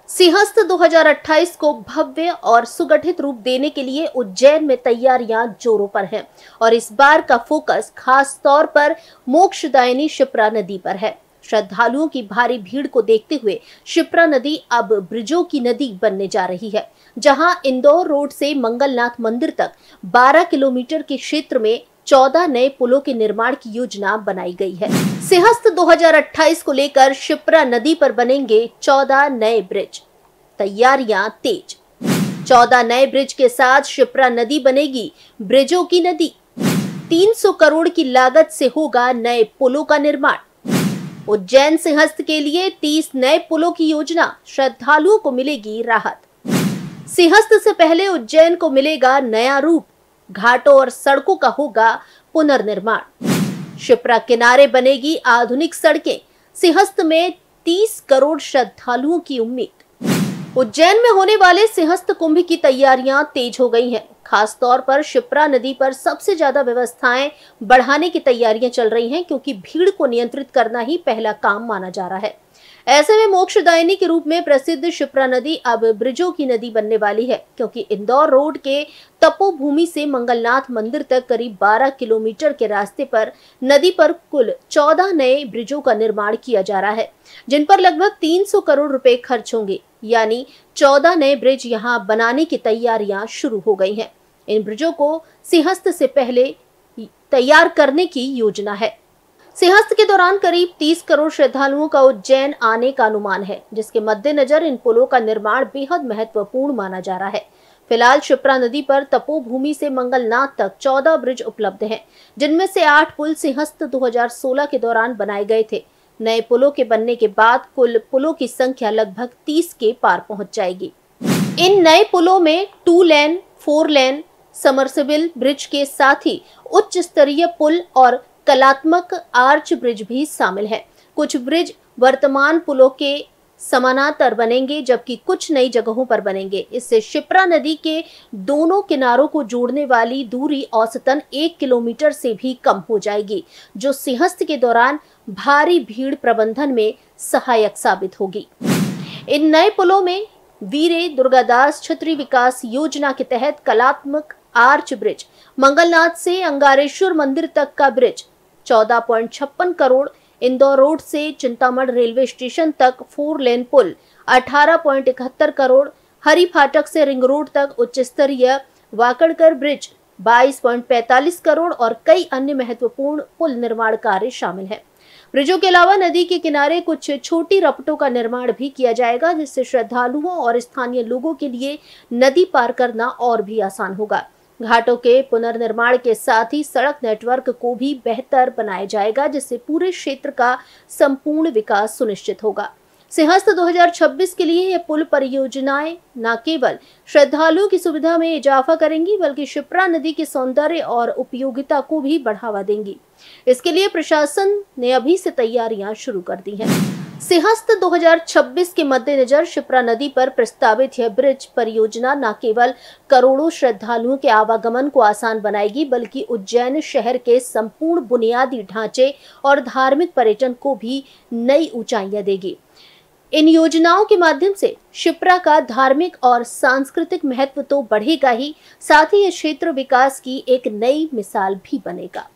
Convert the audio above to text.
सिंहस्थ 2028 को भव्य और सुगठित रूप देने के लिए उज्जैन में तैयारियां जोरों पर हैं और इस बार का फोकस खास तौर पर मोक्षदायिनी शिप्रा नदी पर है। श्रद्धालुओं की भारी भीड़ को देखते हुए शिप्रा नदी अब ब्रिजों की नदी बनने जा रही है, जहां इंदौर रोड से मंगलनाथ मंदिर तक 12 किलोमीटर के क्षेत्र में 14 नए पुलों के निर्माण की योजना बनाई गई है। सिंहस्थ 2028 को लेकर शिप्रा नदी पर बनेंगे 14 नए ब्रिज। तैयारियां तेज। 14 नए ब्रिज के साथ शिप्रा नदी बनेगी ब्रिजों की नदी। 300 करोड़ की लागत से होगा नए पुलों का निर्माण। उज्जैन सिंहस्थ के लिए 30 नए पुलों की योजना। श्रद्धालुओं को मिलेगी राहत। सिंहस्थ से पहले उज्जैन को मिलेगा नया रूप। घाटों और सड़कों का होगा पुनर्निर्माण। शिप्रा किनारे बनेगी आधुनिक सड़कें। सिंहस्थ में 30 करोड़ श्रद्धालुओं की उम्मीद। उज्जैन में होने वाले सिंहस्थ कुंभ की तैयारियां तेज हो गई हैं। खास तौर पर शिप्रा नदी पर सबसे ज्यादा व्यवस्थाएं बढ़ाने की तैयारियां चल रही हैं, क्योंकि भीड़ को नियंत्रित करना ही पहला काम माना जा रहा है। ऐसे में मोक्षदायिनी के रूप में प्रसिद्ध शिप्रा नदी अब ब्रिजों की नदी बनने वाली है, क्योंकि इंदौर रोड के तपोभूमि से मंगलनाथ मंदिर तक करीब 12 किलोमीटर के रास्ते पर नदी पर कुल 14 नए ब्रिजों का निर्माण किया जा रहा है, जिन पर लगभग 300 करोड़ रुपए खर्च होंगे। यानी 14 नए ब्रिज यहां बनाने की तैयारियां शुरू हो गई हैं। इन ब्रिजों को सिंहस्थ से पहले तैयार करने की योजना है। सिंहस्थ के दौरान करीब 30 करोड़ श्रद्धालुओं का उज्जैन आने का अनुमान है, जिसके मद्देनजर इन पुलों का निर्माण बेहद महत्वपूर्ण माना जा रहा है। फिलहाल शिप्रा नदी पर तपोभूमि से मंगलनाथ तक 14 ब्रिज उपलब्ध हैं, जिनमें से 8 पुल सिंहस्थ 2016 के दौरान बनाए गए थे। नए पुलों के बनने के बाद कुल पुलों की संख्या लगभग 30 के पार पहुंच जाएगी। इन नए पुलों में 2 लेन, 4 लेन, समरसेबल ब्रिज के साथ ही उच्च स्तरीय पुल और कलात्मक आर्च ब्रिज भी शामिल है। कुछ ब्रिज वर्तमान पुलों के समानांतर बनेंगे, जबकि कुछ नई जगहों पर बनेंगे। इससे शिप्रा नदी के दोनों किनारों को जोड़ने वाली दूरी औसतन 1 किलोमीटर से भी कम हो जाएगी, जो सिंहस्थ के दौरान भारी भीड़ प्रबंधन में सहायक साबित होगी। इन नए पुलों में वीरे दुर्गादास छत्री विकास योजना के तहत कलात्मक आर्च ब्रिज, मंगलनाथ से अंगारेश्वर मंदिर तक का ब्रिज 14.56 करोड़, इंदौर रोड से चिंतामढ़ रेलवे स्टेशन तक 4 लेन पुल 18.71 करोड़, हरी फाटक से रिंग रोड तक उच्च स्तरीय वाकड़कर ब्रिज 22.45 करोड़ और कई अन्य महत्वपूर्ण पुल निर्माण कार्य शामिल है। ब्रिजों के अलावा नदी के किनारे कुछ छोटी रपटों का निर्माण भी किया जाएगा, जिससे श्रद्धालुओं और स्थानीय लोगों के लिए नदी पार करना और भी आसान होगा। घाटों के पुनर्निर्माण के साथ ही सड़क नेटवर्क को भी बेहतर बनाया जाएगा, जिससे पूरे क्षेत्र का संपूर्ण विकास सुनिश्चित होगा। सिंहस्थ 2026 के लिए ये पुल परियोजनाएं न केवल श्रद्धालुओं की सुविधा में इजाफा करेंगी, बल्कि शिप्रा नदी के सौंदर्य और उपयोगिता को भी बढ़ावा देंगी। इसके लिए प्रशासन ने अभी से तैयारियां शुरू कर दी हैं। सिंहस्थ 2026 के मद्देनजर शिप्रा नदी पर प्रस्तावित यह ब्रिज परियोजना न केवल करोड़ों श्रद्धालुओं के आवागमन को आसान बनाएगी, बल्कि उज्जैन शहर के संपूर्ण बुनियादी ढांचे और धार्मिक पर्यटन को भी नई ऊंचाइयां देगी। इन योजनाओं के माध्यम से शिप्रा का धार्मिक और सांस्कृतिक महत्व तो बढ़ेगा ही, साथ ही इस क्षेत्र विकास की एक नई मिसाल भी बनेगा।